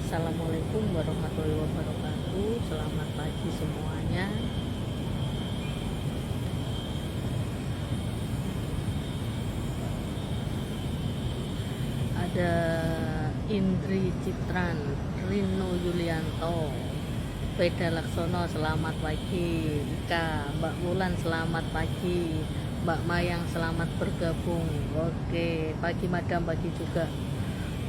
Assalamualaikum warahmatullahi wabarakatuh. Selamat pagi semuanya. Ada Indri Citran, Rino Yulianto, Veda Laksono, selamat pagi. Ika, Mbak Wulan, selamat pagi. Mbak Mayang, selamat bergabung. Oke, pagi Madam, pagi juga.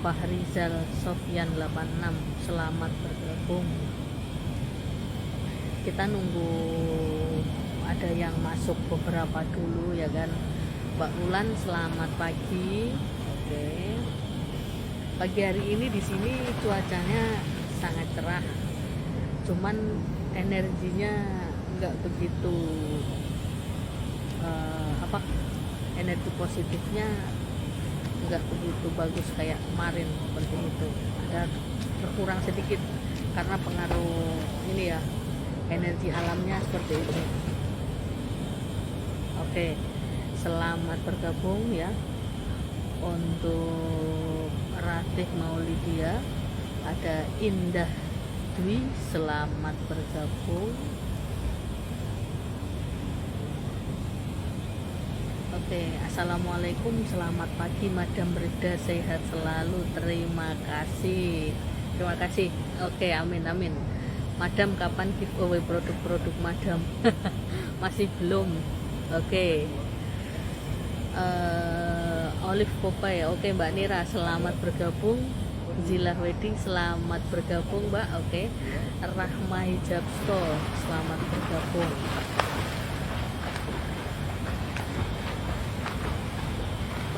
Fahrizal Sofyan 86, selamat bergabung. Kita nunggu ada yang masuk beberapa dulu ya kan. Mbak Wulan, selamat pagi. Oke. Pagi hari ini di sini cuacanya sangat cerah. Cuman energinya nggak begitu energi positifnya nggak begitu bagus kayak kemarin seperti itu, ada berkurang sedikit karena pengaruh ini ya, energi alamnya seperti itu. Oke, selamat bergabung ya. Untuk Ratih Maulidia, ada Indah Dwi, selamat bergabung. Oke, assalamualaikum, selamat pagi Madam Rida, sehat selalu, terima kasih. Terima kasih. Oke, amin amin. Madam, kapan giveaway produk-produk Madam? Masih belum. Oke. Olive Popeye, oke Mbak Nira, selamat bergabung. Zilah Wedding, selamat bergabung Mbak. Oke. Rahma Hijab Store, selamat bergabung.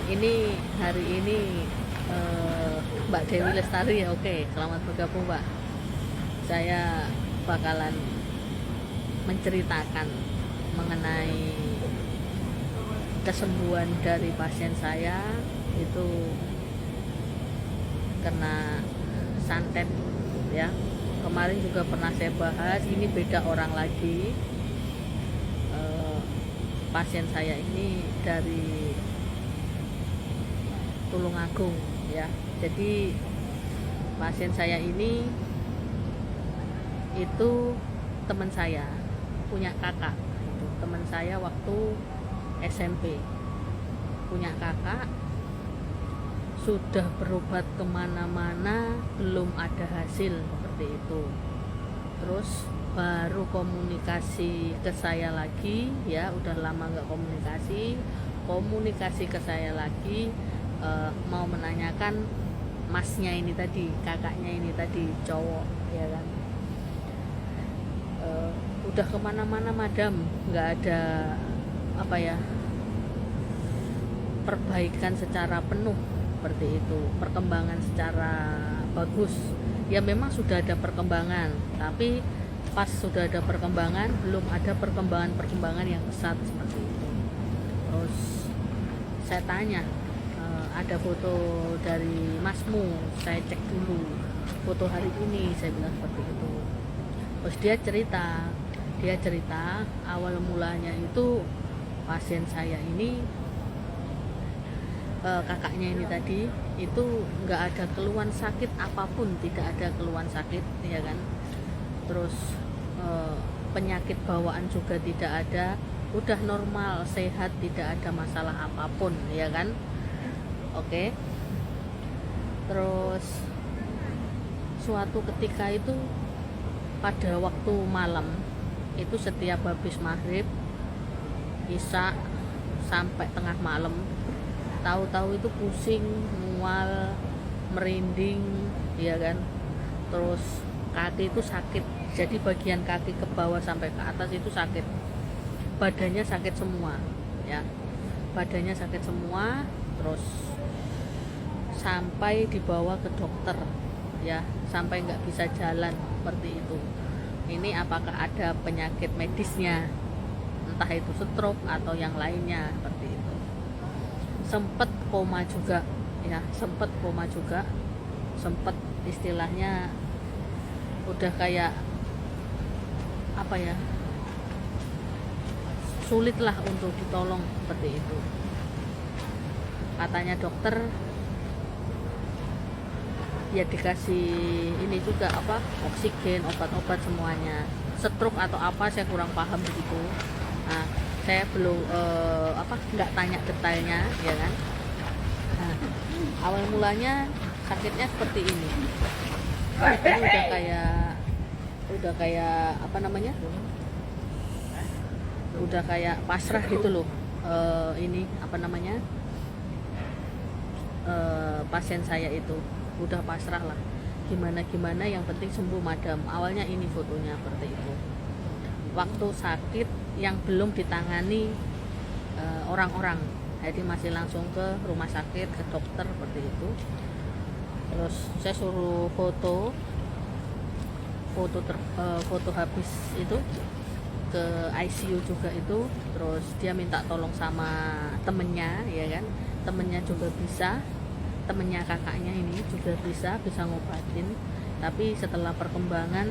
Ini hari ini Mbak Dewi Lestari, oke, selamat bergabung Mbak. Saya bakalan menceritakan mengenai kesembuhan dari pasien saya itu kena santet ya. Kemarin juga pernah saya bahas, ini beda orang lagi. Pasien saya ini dari Tulungagung ya. Jadi pasien saya ini itu teman saya, punya kakak. Itu teman saya waktu SMP, punya kakak, sudah berobat kemana-mana belum ada hasil seperti itu. Terus baru komunikasi ke saya lagi ya, udah lama nggak komunikasi ke saya lagi. Mau menanyakan masnya ini tadi, kakaknya ini tadi, cowok ya kan. Udah kemana-mana Madam, nggak ada perbaikan secara penuh seperti itu, perkembangan secara bagus ya. Memang sudah ada perkembangan, tapi pas sudah ada perkembangan belum ada perkembangan yang besar seperti itu. Terus saya tanya, ada foto dari masmu, saya cek dulu foto hari ini, saya bilang seperti itu. Terus dia cerita awal mulanya itu pasien saya ini, kakaknya ini tadi itu nggak ada keluhan sakit apapun, tidak ada keluhan sakit ya kan. Terus penyakit bawaan juga tidak ada, udah normal, sehat, tidak ada masalah apapun ya kan. Oke. Terus suatu ketika itu pada waktu malam itu, setiap habis maghrib, isya sampai tengah malam, tahu-tahu itu pusing, mual, merinding ya kan. Terus kaki itu sakit, jadi bagian kaki ke bawah sampai ke atas itu sakit, badannya sakit semua ya, badannya sakit semua. Terus sampai dibawa ke dokter ya, sampai nggak bisa jalan seperti itu. Ini apakah ada penyakit medisnya, entah itu stroke atau yang lainnya seperti itu. Sempet koma juga ya, sempet istilahnya udah kayak sulit lah untuk ditolong seperti itu. Katanya dokter ya dikasih ini juga apa, oksigen, obat-obat semuanya. Stroke atau apa saya kurang paham begitu. Nah, saya belum nggak tanya detailnya ya kan. Nah, awal mulanya sakitnya seperti ini. Ini udah kayak apa namanya, udah kayak pasrah gitu loh. Ini apa namanya, pasien saya itu udah pasrah lah, gimana yang penting sembuh madam. Awalnya ini fotonya seperti itu, waktu sakit yang belum ditangani orang-orang, jadi masih langsung ke rumah sakit, ke dokter seperti itu. Terus saya suruh foto habis itu ke ICU juga itu. Terus dia minta tolong sama temennya ya kan, temennya juga bisa, temennya kakaknya ini juga bisa ngobatin. Tapi setelah perkembangan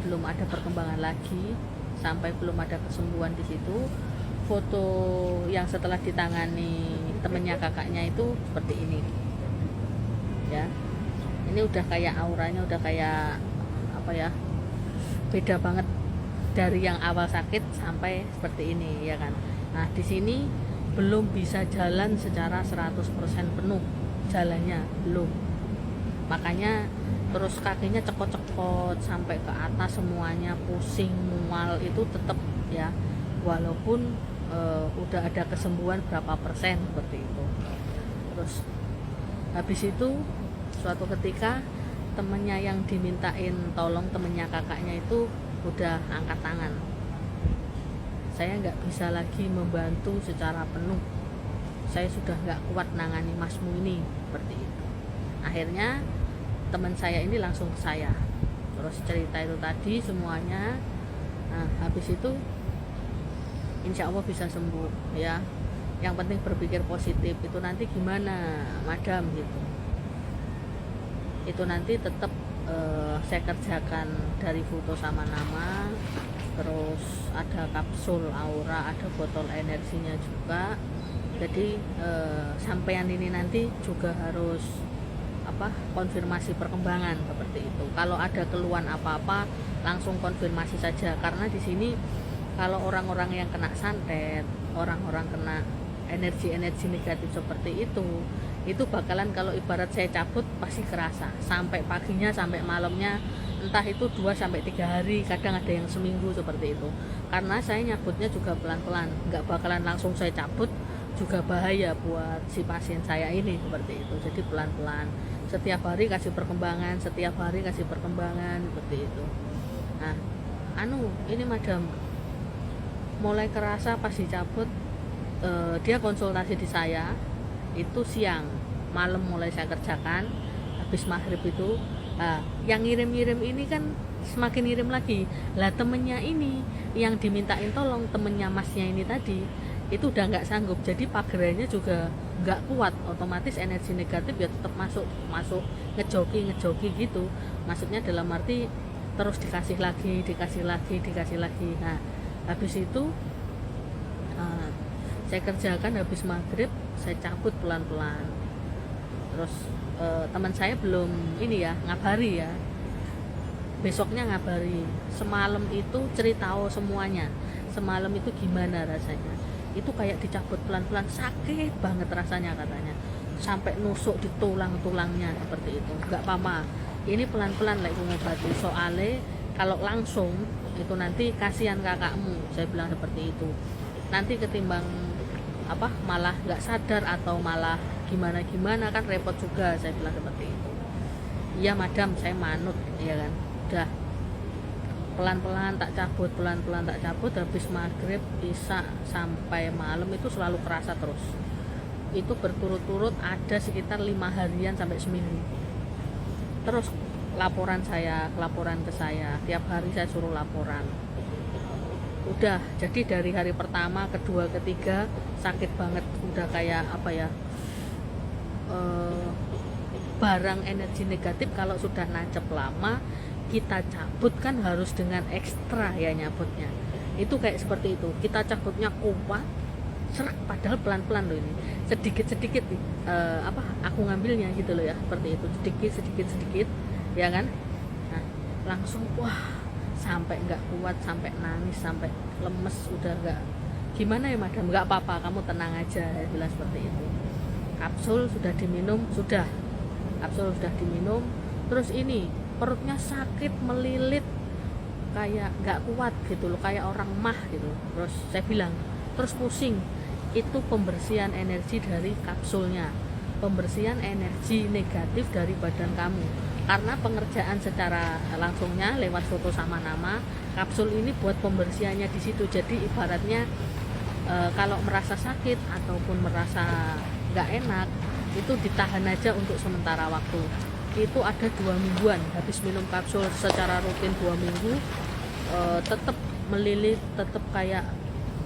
belum ada perkembangan lagi, sampai belum ada kesembuhan di situ. Foto yang setelah ditangani temennya kakaknya itu seperti ini ya. Ini udah kayak auranya udah kayak apa ya, beda banget dari yang awal sakit sampai seperti ini ya kan. Nah di sini belum bisa jalan secara 100% penuh, jalannya belum, makanya terus kakinya cekot-cekot sampai ke atas semuanya, pusing, mual itu tetap ya, walaupun udah ada kesembuhan berapa persen seperti itu. Terus habis itu suatu ketika temennya yang dimintain tolong, temennya kakaknya itu udah angkat tangan, saya nggak bisa lagi membantu secara penuh, saya sudah nggak kuat nangani masmu ini, seperti itu. Akhirnya teman saya ini langsung ke saya, terus cerita itu tadi semuanya. Nah habis itu insya Allah bisa sembuh ya, yang penting berpikir positif. Itu nanti gimana madam gitu, itu nanti tetap saya kerjakan dari foto sama nama, terus ada kapsul aura, ada botol energinya juga. Jadi sampean ini nanti juga harus konfirmasi perkembangan seperti itu. Kalau ada keluhan apa-apa langsung konfirmasi saja, karena di sini kalau orang-orang yang kena santet, orang-orang kena energi-energi negatif seperti itu bakalan, kalau ibarat saya cabut pasti kerasa sampai paginya, sampai malamnya, entah itu 2-3 hari, kadang ada yang seminggu seperti itu. Karena saya nyabutnya juga pelan-pelan, nggak bakalan langsung saya cabut, juga bahaya buat si pasien saya ini seperti itu. Jadi pelan-pelan, setiap hari kasih perkembangan, seperti itu. Nah ini madam mulai kerasa pas dicabut, dia konsultasi di saya itu siang, malam mulai saya kerjakan, habis maghrib itu yang ngirim ini kan semakin ngirim lagi lah. Temennya ini yang dimintain tolong, temennya masnya ini tadi itu udah nggak sanggup, jadi pagerannya juga nggak kuat, otomatis energi negatif ya tetap masuk ngejoki gitu. Maksudnya dalam arti terus dikasih lagi. Nah habis itu saya kerjakan, habis maghrib saya cabut pelan-pelan. Terus teman saya belum ini ya, ngabari ya, besoknya ngabari, semalam itu cerita semuanya, semalam itu gimana rasanya, itu kayak dicabut pelan-pelan, sakit banget rasanya katanya, sampai nusuk di tulang-tulangnya seperti itu. Nggak apa-apa, ini pelan-pelan lah ngobati, soalnya kalau langsung itu nanti kasihan kakakmu, saya bilang seperti itu. Nanti ketimbang malah nggak sadar atau malah gimana kan repot juga, saya bilang seperti itu. Iya madam, saya manut ya kan, udah pelan-pelan tak cabut, habis maghrib, isya sampai malam itu selalu kerasa terus. Itu berturut-turut ada sekitar 5 harian sampai seminggu. Terus laporan ke saya, tiap hari saya suruh laporan. Udah, jadi dari hari pertama, kedua, ketiga sakit banget, udah kayak barang energi negatif kalau sudah nancep lama, kita cabut kan harus dengan ekstra ya nyabutnya. Itu kayak seperti itu, kita cabutnya kuat, serak, padahal pelan-pelan loh ini, sedikit-sedikit aku ngambilnya gitu loh ya, seperti itu, sedikit ya kan. Nah langsung wah, sampai nggak kuat, sampai nangis, sampai lemes, udah nggak gimana ya madam, nggak apa-apa, kamu tenang aja, saya bilang seperti itu. Kapsul sudah diminum, terus ini perutnya sakit melilit, kayak nggak kuat gitu loh, kayak orang mah gitu. Terus saya bilang, terus pusing, itu pembersihan energi dari kapsulnya, pembersihan energi negatif dari badan kamu, karena pengerjaan secara langsungnya lewat foto sama nama. Kapsul ini buat pembersihannya di situ. Jadi ibaratnya kalau merasa sakit ataupun merasa nggak enak, itu ditahan aja untuk sementara waktu. Itu ada 2 mingguan habis minum kapsul secara rutin 2 minggu, tetap melilit, tetap kayak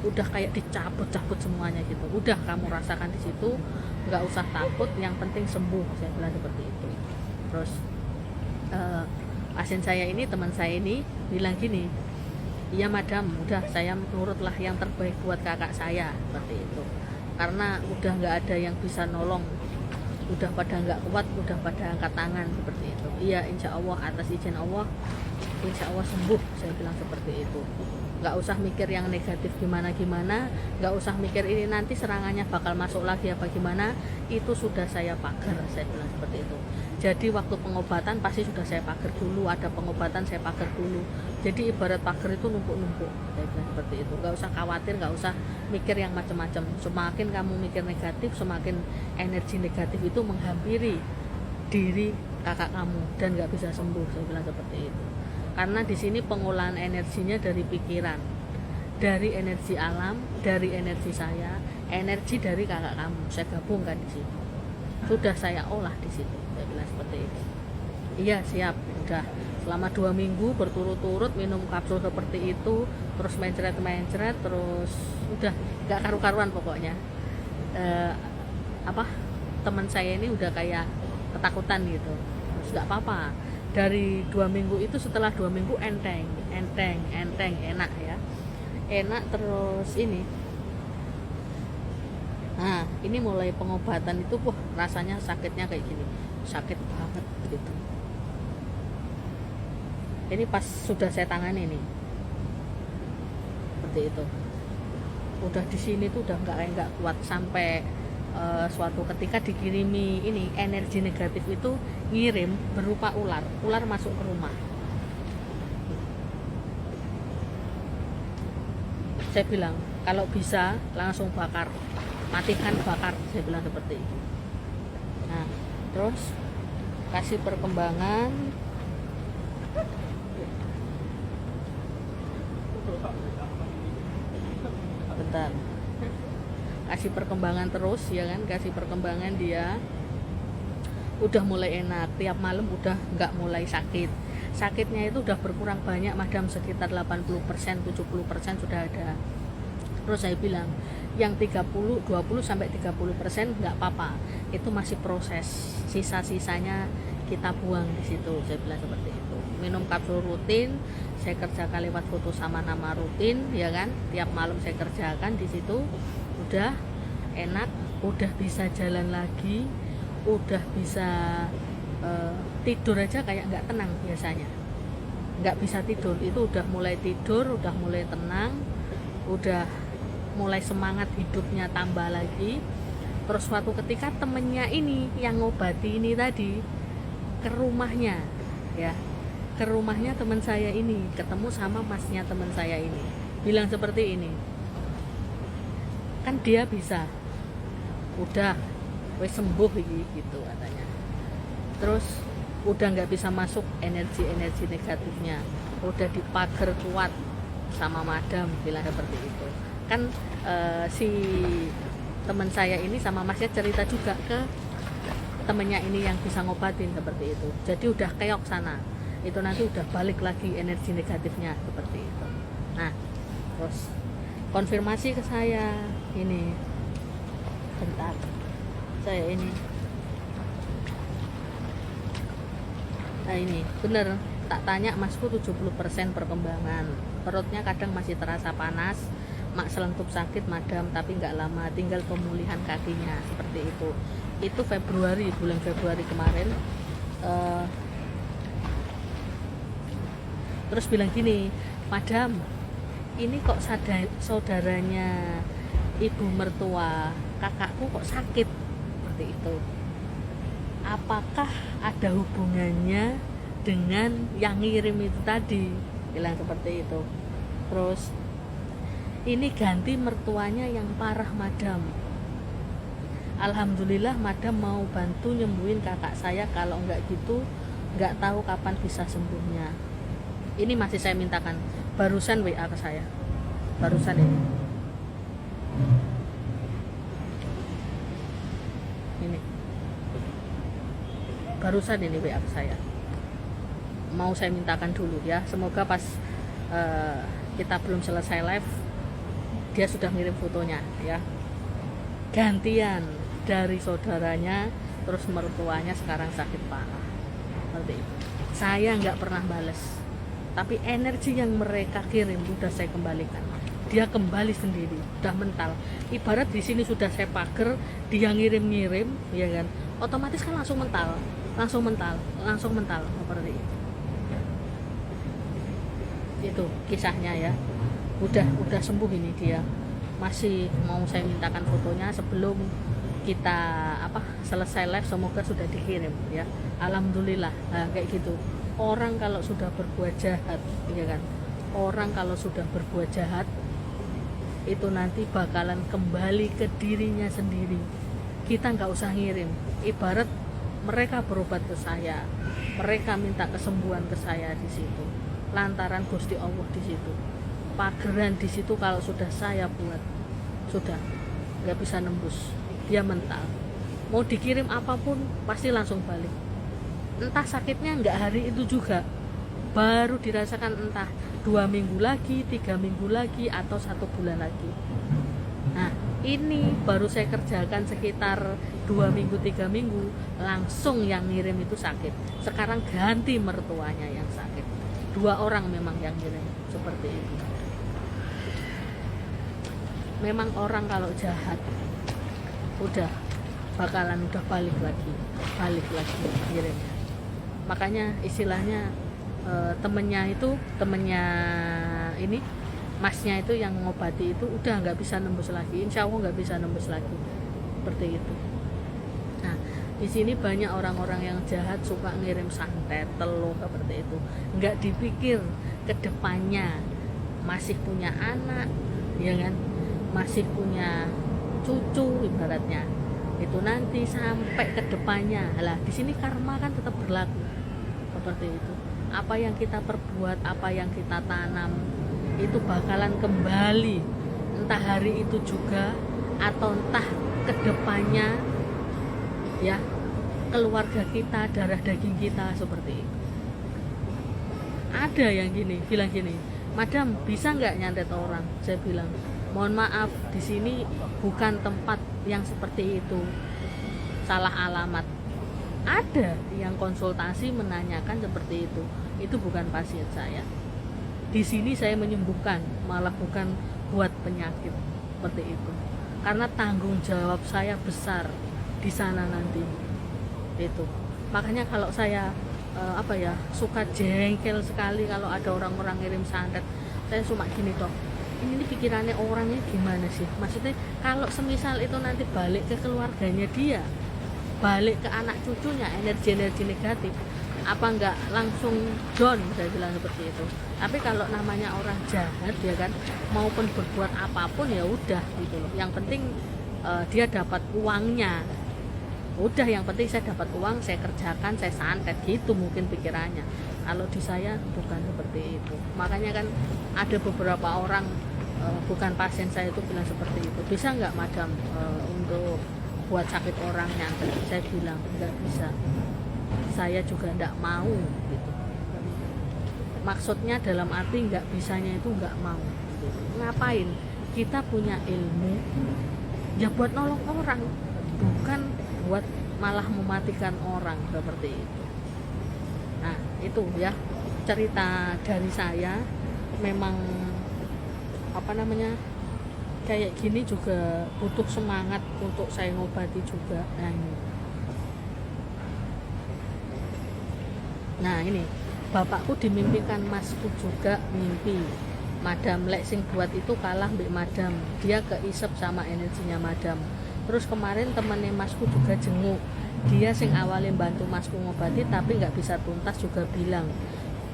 udah kayak dicabut-cabut semuanya gitu. Udah kamu rasakan di situ, nggak usah takut, yang penting sembuh, saya bilang seperti itu. Terus pasien saya ini, teman saya ini bilang gini, iya madam, udah saya nurutlah yang terbaik buat kakak saya, seperti itu, karena udah nggak ada yang bisa nolong, udah pada nggak kuat, udah pada angkat tangan, seperti itu. Iya insya Allah, atas izin Allah insya Allah sembuh, saya bilang seperti itu. Nggak usah mikir yang negatif gimana-gimana, nggak usah mikir ini nanti serangannya bakal masuk lagi apa gimana, itu sudah saya pagar, saya bilang seperti itu. Jadi waktu pengobatan pasti sudah saya pagar dulu, ada pengobatan saya pagar dulu. Jadi ibarat pagar itu numpuk-numpuk, saya bilang seperti itu. Nggak usah khawatir, nggak usah mikir yang macam-macam. Semakin kamu mikir negatif, semakin energi negatif itu menghampiri diri kakak kamu dan nggak bisa sembuh, saya bilang seperti itu. Karena di sini pengolahan energinya dari pikiran, dari energi alam, dari energi saya, energi dari kakak kamu, saya gabungkan di situ. Sudah saya olah di situ, saya bilang seperti itu. Iya siap, udah selama 2 minggu berturut-turut minum kapsul seperti itu, terus mencret, terus udah nggak karu-karuan pokoknya. Teman saya ini udah kayak ketakutan gitu. Terus nggak apa-apa. Dari 2 minggu itu, setelah 2 minggu enteng, enak ya, enak. Terus ini, nah ini mulai pengobatan itu, wah rasanya sakitnya kayak gini, sakit banget gitu. Ini pas sudah saya tangani nih, seperti itu. Udah di sini tuh udah nggak kuat, sampai suatu ketika dikirimi ini energi negatif itu, ngirim berupa ular masuk ke rumah. Saya bilang kalau bisa langsung bakar, matikan, bakar, saya bilang seperti itu. Nah terus kasih perkembangan, bentar, kasih perkembangan terus ya kan, kasih perkembangan, dia udah mulai enak, tiap malam udah nggak mulai sakit. Sakitnya itu udah berkurang banyak madam, sekitar 80%, 70% sudah ada. Terus saya bilang yang 20 sampai 30% nggak apa-apa, itu masih proses, sisa-sisanya kita buang di situ, saya bilang seperti itu. Minum kapsul rutin, saya kerjakan lewat foto sama nama rutin ya kan, tiap malam saya kerjakan di situ. Udah enak, udah bisa jalan lagi, udah bisa tidur aja kayak nggak tenang biasanya, nggak bisa tidur, itu udah mulai tidur, udah mulai tenang, udah mulai semangat hidupnya tambah lagi. Terus suatu ketika temennya ini yang ngobati ini tadi ke rumahnya ya, ke rumahnya teman saya ini, ketemu sama masnya teman saya ini, bilang seperti ini, kan dia bisa, udah wes sembuh gitu katanya. Terus udah nggak bisa masuk energi negatifnya, udah dipagar kuat sama madam, bilang seperti itu kan. Si teman saya ini sama masnya cerita juga ke temennya ini yang bisa ngobatin seperti itu. Jadi udah keok sana, itu nanti udah balik lagi energi negatifnya seperti itu. Nah terus konfirmasi ke saya ini, bentar, saya ini, nah ini bener, tak tanya masku 70% perkembangan, perutnya kadang masih terasa panas, mak selentup sakit madam, tapi nggak lama, tinggal pemulihan kakinya, seperti itu bulan Februari kemarin. Terus bilang gini, madam, ini kok saudaranya ibu mertua kakakku kok sakit, seperti itu, apakah ada hubungannya dengan yang ngirim itu tadi, bilang seperti itu. Terus, ini ganti mertuanya yang parah madam, alhamdulillah madam mau bantu nyembuhin kakak saya, kalau nggak gitu nggak tahu kapan bisa sembuhnya. Ini masih saya mintakan, barusan WA ke saya, barusan ini barusan ini WA ke saya, mau saya mintakan dulu ya, semoga pas kita belum selesai live dia sudah ngirim fotonya ya, gantian dari saudaranya, terus mertuanya sekarang sakit parah, seperti itu. Saya nggak pernah bales, tapi energi yang mereka kirim udah saya kembalikan, dia kembali sendiri, udah mental. Ibarat di sini sudah saya pagar, dia ngirim ya kan, otomatis kan langsung mental seperti itu. Itu kisahnya ya, udah sembuh ini dia. Masih mau saya mintakan fotonya sebelum kita selesai live, semoga sudah dikirim ya, alhamdulillah. Nah, kayak gitu, orang kalau sudah berbuat jahat ya kan, orang kalau sudah berbuat jahat itu nanti bakalan kembali ke dirinya sendiri. Kita nggak usah ngirim, ibarat mereka berobat ke saya, mereka minta kesembuhan ke saya di situ, lantaran Gusti Allah di situ, pageran di situ. Kalau sudah saya buat, sudah nggak bisa nembus, dia mental. Mau dikirim apapun pasti langsung balik. Entah sakitnya nggak hari itu juga, baru dirasakan entah 2 minggu lagi, 3 minggu lagi, atau 1 bulan lagi. Nah, ini baru saya kerjakan sekitar 2 minggu 3 minggu, langsung yang ngirim itu sakit. Sekarang ganti mertuanya yang sakit, 2 orang memang yang ngirim, seperti itu. Memang orang kalau jahat udah bakalan balik lagi ngirimnya. Makanya istilahnya temennya ini, masnya itu yang ngobati itu udah nggak bisa nembus lagi, insya Allah nggak bisa nembus lagi, seperti itu. Nah, di sini banyak orang-orang yang jahat suka ngirim santet, telur, seperti itu. Nggak dipikir ke depannya, masih punya anak ya kan, masih punya cucu ibaratnya, itu nanti sampai ke depannya lah. Di sini karma kan tetap berlaku, seperti itu. Apa yang kita perbuat, apa yang kita tanam, itu bakalan kembali, entah hari itu juga atau entah ke depannya ya, keluarga kita, darah daging kita, seperti itu. Ada yang bilang gini, madam bisa nggak nyantet orang? Saya bilang, mohon maaf, di sini bukan tempat yang seperti itu, salah alamat. Ada yang konsultasi menanyakan seperti itu bukan pasien saya. Di sini saya menyembuhkan, malah bukan buat penyakit, seperti itu. Karena tanggung jawab saya besar di sana nanti. Itu. Makanya kalau saya suka jengkel sekali kalau ada orang-orang ngirim santet. Saya cuma gini toh, ini pikirannya orangnya gimana sih? Maksudnya kalau semisal itu nanti balik ke keluarganya dia, balik ke anak cucunya, energi-energi negatif, apa enggak langsung down, saya bilang seperti itu. Tapi kalau namanya orang jahat ya kan, maupun berbuat apapun ya udah gitu loh. Yang penting dia dapat uangnya. Udah, yang penting saya dapat uang, saya kerjakan, saya santet, gitu mungkin pikirannya. Kalau di saya bukan seperti itu. Makanya kan ada beberapa orang, bukan pasien saya itu, bilang seperti itu. Bisa nggak madam untuk buat sakit orang nyantet? Saya bilang nggak bisa, saya juga nggak mau gitu. Maksudnya dalam arti nggak bisanya itu nggak mau gitu. Ngapain? Kita punya ilmu ya buat nolong orang, bukan buat malah mematikan orang, seperti itu. Nah itu ya cerita dari saya. Memang kayak gini juga butuh semangat untuk saya ngobati juga. Nah ini bapakku dimimpikan, masku juga mimpi madam lek sing buat itu kalah mbak madam, dia keisep sama energinya madam. Terus kemarin temennya masku juga jenguk, dia sing awalnya bantu masku ngobati tapi nggak bisa tuntas juga bilang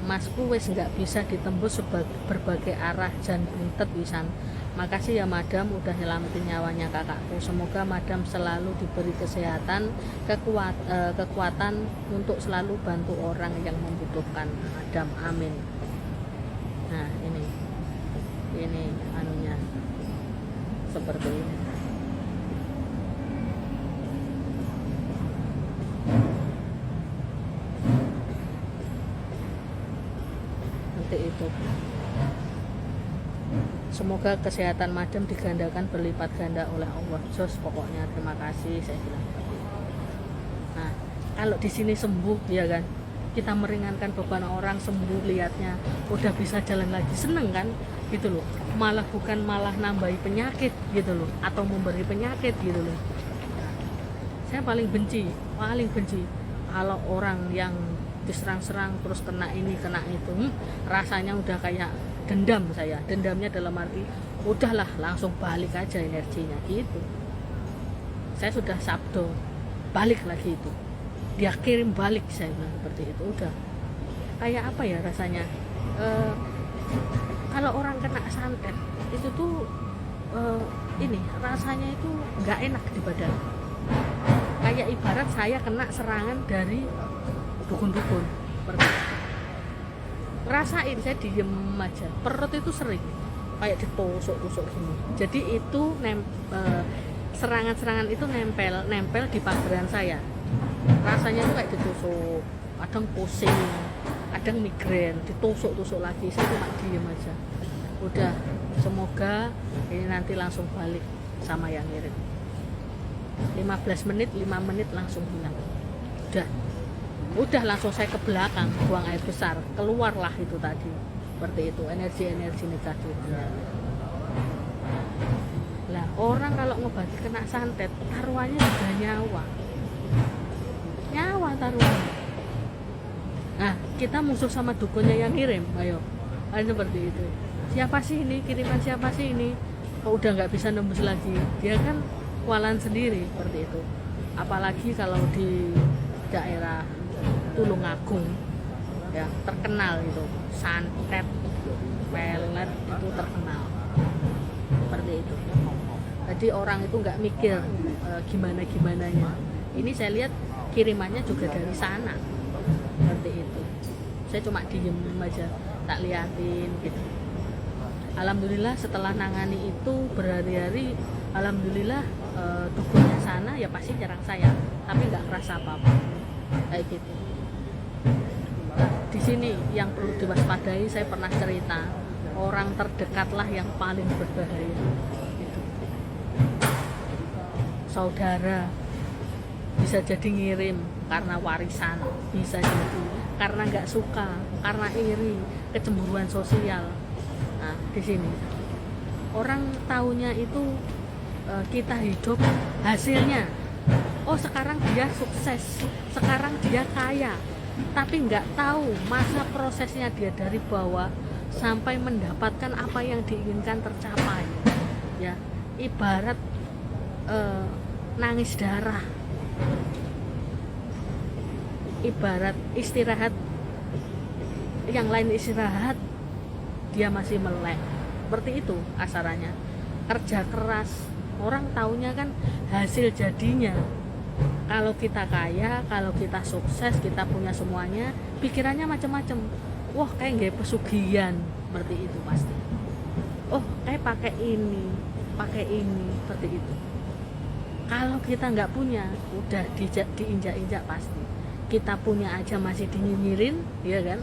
masku wes nggak bisa ditembus berbagai arah jan buntet wisan. Makasih ya madam udah nyelamatin nyawanya kakakku. Semoga madam selalu diberi kesehatan, kekuatan untuk selalu bantu orang yang membutuhkan madam, amin. Nah ini anunya seperti ini. Nanti itu semoga kesehatan madam digandakan berlipat ganda oleh Allah. Jos pokoknya terima kasih saya bilang. Nah kalau di sini sembuh ya kan, kita meringankan beban orang, sembuh lihatnya udah bisa jalan lagi, seneng kan gitu loh. Malah bukan malah nambahi penyakit gitu loh, atau memberi penyakit gitu loh. Saya paling benci kalau orang yang diserang-serang terus kena ini kena itu, rasanya udah kayak dendam. Saya dendamnya dalam arti udahlah langsung balik aja energinya gitu. Saya sudah sabdo balik lagi itu, dia kirim balik, saya bilang seperti itu. Udah kayak apa ya rasanya, kalau orang kena santet itu tuh ini rasanya itu nggak enak di badan, kayak ibarat saya kena serangan dari dukun-dukun seperti itu. Rasain, saya diem aja, perut itu sering kayak ditusuk-tusuk gini. Jadi itu serangan-serangan itu nempel di pageran saya. Rasanya itu kayak ditusuk, kadang pusing, kadang migrain, ditusuk-tusuk lagi. Saya cuma diem aja. Udah, semoga ini nanti langsung balik sama yang ngirim. 15 menit, 5 menit langsung hilang. Udah langsung saya ke belakang buang air besar, keluarlah itu tadi seperti itu energi negatifnya. Lah orang kalau ngobati kena santet taruhannya sudah nyawa taruhannya. Nah kita musuh sama dukunnya yang ngirim, ayo seperti itu. Siapa sih ini, kiriman siapa sih ini, kok udah nggak bisa nembus lagi, dia kan kualan sendiri seperti itu. Apalagi kalau di daerah Tulungagung ya terkenal itu santet pelet itu terkenal seperti itu. Jadi orang itu nggak mikir gimana-gimananya. Ini saya lihat kirimannya juga dari sana seperti itu. Saya cuma diem aja, tak liatin gitu. Alhamdulillah setelah nangani itu berhari-hari, alhamdulillah dukunnya sana ya pasti nyerang saya, tapi nggak kerasa apa-apa kayak gitu. Di sini yang perlu diwaspadai, saya pernah cerita, orang terdekatlah yang paling berbahaya gitu. Saudara bisa jadi ngirim karena warisan, bisa jadi karena nggak suka, karena iri, kecemburuan sosial. Nah di sini orang taunya itu kita hidup hasilnya. Oh sekarang dia sukses, sekarang dia kaya, tapi nggak tahu masa prosesnya dia dari bawah sampai mendapatkan apa yang diinginkan tercapai. Ya ibarat nangis darah, ibarat istirahat, yang lain istirahat, dia masih melek. Seperti itu asarannya. Kerja keras, orang taunya kan hasil jadinya. Kalau kita kaya, kalau kita sukses, kita punya semuanya, pikirannya macam-macam. Wah kayak nggak pesugihan, seperti itu pasti. Oh kayak pakai ini, seperti itu. Kalau kita nggak punya, udah diinjak-injak pasti. Kita punya aja masih dinyinyirin, ya kan?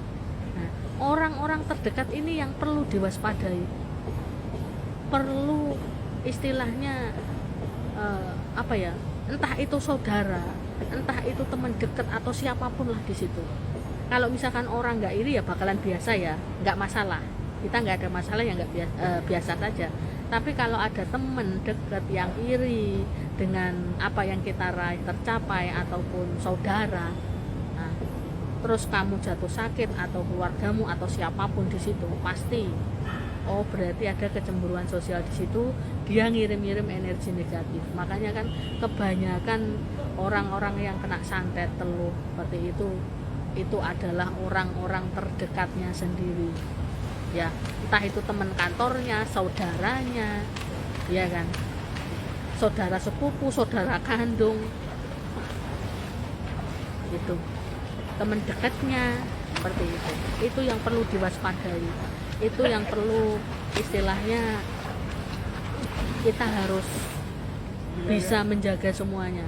Nah, orang-orang terdekat ini yang perlu diwaspadai, perlu istilahnya apa ya? Entah itu saudara, entah itu teman dekat atau siapapun lah di situ. Kalau misalkan orang nggak iri ya bakalan biasa ya, nggak masalah. Kita nggak ada masalah ya nggak biasa saja. Tapi kalau ada temen deket yang iri dengan apa yang kita raih tercapai ataupun saudara, nah, terus kamu jatuh sakit atau keluargamu atau siapapun di situ, pasti oh berarti ada kecemburuan sosial di situ, dia ngirim-ngirim energi negatif. Makanya kan kebanyakan orang-orang yang kena santet teluh seperti itu adalah orang-orang terdekatnya sendiri, ya, entah itu teman kantornya, saudaranya, ya kan, saudara sepupu, saudara kandung, itu teman dekatnya, seperti itu yang perlu diwaspadai, itu yang perlu istilahnya kita harus bisa menjaga semuanya.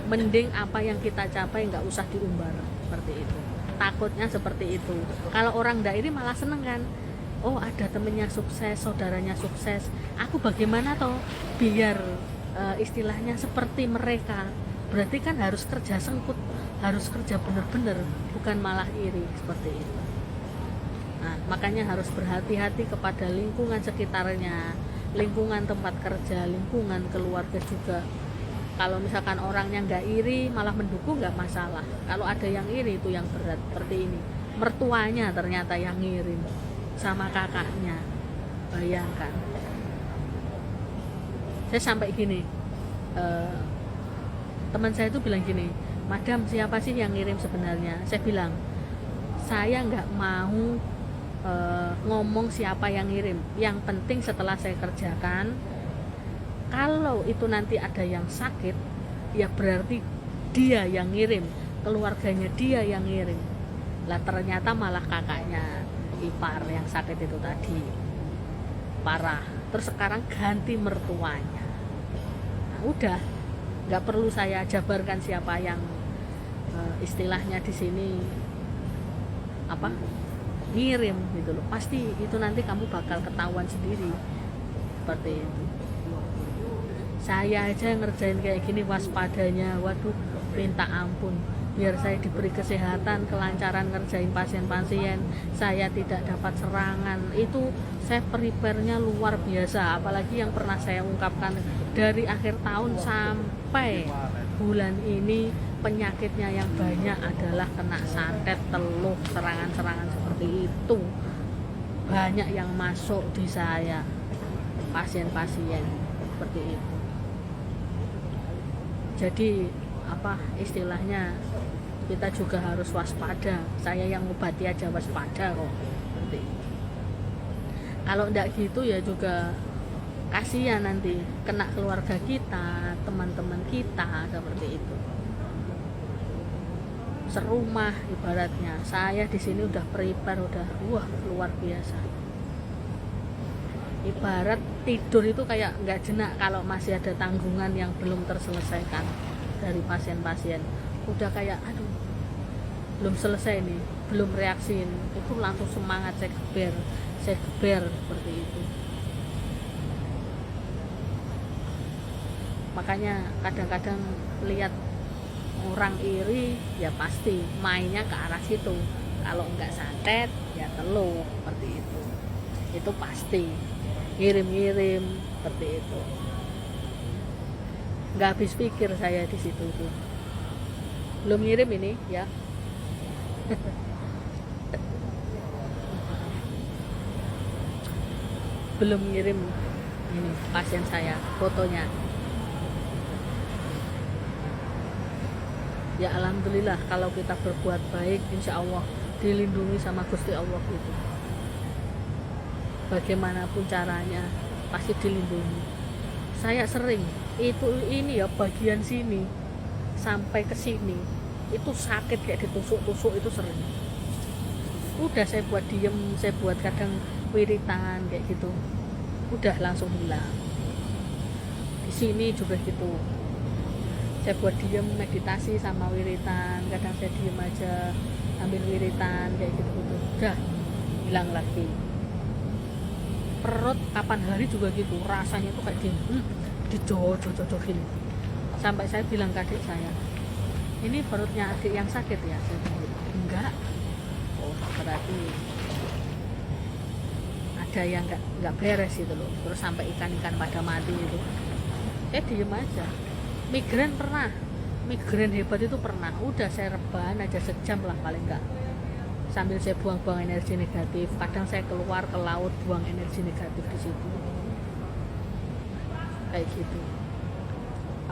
Mending apa yang kita capai nggak usah diumbar, seperti itu. Takutnya seperti itu. Kalau orang ndak ini malah seneng kan, oh ada temennya sukses, saudaranya sukses, aku bagaimana toh biar istilahnya seperti mereka. Berarti kan harus kerja sengkut, harus kerja bener-bener, bukan malah iri, seperti itu. Nah, makanya harus berhati-hati kepada lingkungan sekitarnya, lingkungan tempat kerja, lingkungan keluarga juga. Kalau misalkan orangnya nggak iri malah mendukung, nggak masalah. Kalau ada yang iri itu yang berat, seperti ini, mertuanya ternyata yang ngirim sama kakaknya, bayangkan. Saya sampai gini, teman saya itu bilang gini, madam siapa sih yang ngirim sebenarnya? Saya bilang saya nggak mau ngomong siapa yang ngirim, yang penting setelah saya kerjakan, kalau itu nanti ada yang sakit, ya berarti dia yang ngirim, keluarganya dia yang ngirim. Lah ternyata malah kakaknya ipar yang sakit itu tadi parah, terus sekarang ganti mertuanya. Nah, udah nggak perlu saya jabarkan siapa yang istilahnya di sini apa ngirim gitu loh, pasti itu nanti kamu bakal ketahuan sendiri, seperti itu. Saya aja ngerjain kayak gini waspadanya, waduh minta ampun. Biar saya diberi kesehatan, kelancaran ngerjain pasien-pasien, saya tidak dapat serangan, itu saya prepare-nya luar biasa. Apalagi yang pernah saya ungkapkan, dari akhir tahun sampai bulan ini penyakitnya yang banyak adalah kena santet, teluh, serangan-serangan seperti itu. Banyak yang masuk di saya, pasien-pasien seperti itu. Jadi apa istilahnya, kita juga harus waspada. Saya yang ngobati aja waspada kok, seperti itu. Kalau enggak gitu ya juga kasihan nanti kena keluarga kita, teman-teman kita, seperti itu. Serumah ibaratnya. Saya di sini udah prepare, udah wah luar biasa. Ibarat tidur itu kayak nggak jenak kalau masih ada tanggungan yang belum terselesaikan dari pasien-pasien. Udah kayak aduh belum selesai nih, belum reaksiin, itu langsung semangat, saya geber seperti itu. Makanya kadang-kadang lihat orang iri ya pasti mainnya ke arah situ. Kalau enggak santet ya teluh, seperti itu pasti ngirim-ngirim seperti itu. Nggak habis pikir saya di situ tuh. Belum ngirim ini ya. Belum ngirim ini pasien saya fotonya. Ya alhamdulillah kalau kita berbuat baik insya Allah dilindungi sama Gusti Allah gitu. Bagaimanapun caranya pasti dilindungi. Saya sering itu ini ya bagian sini sampai ke sini itu sakit kayak ditusuk-tusuk, itu sering. Udah saya buat diem, saya buat kadang wiritan kayak gitu, udah langsung hilang. Di sini juga gitu, saya buat diem meditasi sama wiritan, kadang saya diem aja ambil wiritan kayak gitu, udah hilang lagi. Perut kapan hari juga gitu, rasanya tuh kayak dijojojojokin. Sampai saya bilang ke adik saya, ini perutnya adik yang sakit ya? Saya bilang, enggak. Oh berarti ada yang nggak beres gitu loh, terus sampai ikan-ikan pada mati itu, diem aja. Migrain hebat itu pernah, udah saya rebahan aja sejam lah paling enggak, sambil saya buang-buang energi negatif. Kadang saya keluar ke laut buang energi negatif di situ, kayak gitu.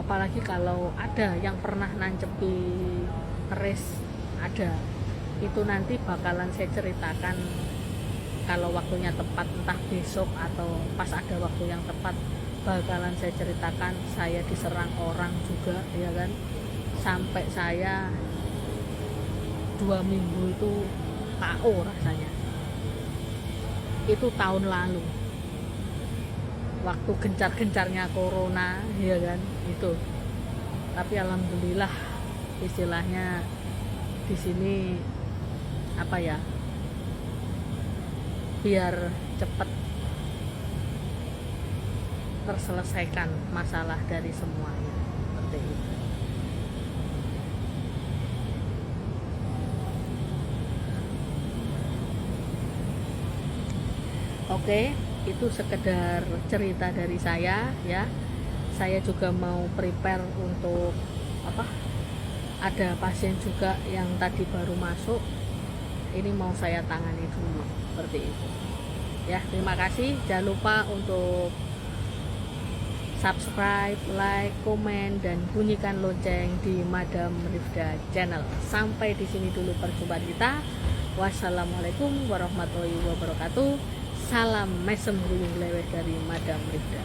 Apalagi kalau ada yang pernah nancepi keris, ada itu nanti bakalan saya ceritakan kalau waktunya tepat, entah besok atau pas ada waktu yang tepat, bakalan saya ceritakan saya diserang orang juga, ya kan, sampai saya 2 minggu itu KO rasanya. Itu tahun lalu, waktu gencar-gencarnya corona, ya kan, itu. Tapi alhamdulillah, istilahnya di sini apa ya, biar cepat terselesaikan masalah dari semuanya, seperti itu. Oke, itu sekedar cerita dari saya ya. Saya juga mau prepare untuk ada pasien juga yang tadi baru masuk, ini mau saya tangani dulu, seperti itu ya. Terima kasih, jangan lupa untuk subscribe, like, komen, dan bunyikan lonceng di Madam Rifda Channel. Sampai di sini dulu perjumpaan kita. Wassalamualaikum warahmatullahi wabarakatuh. Salam mesem guyung leweh dari Madam Rifda.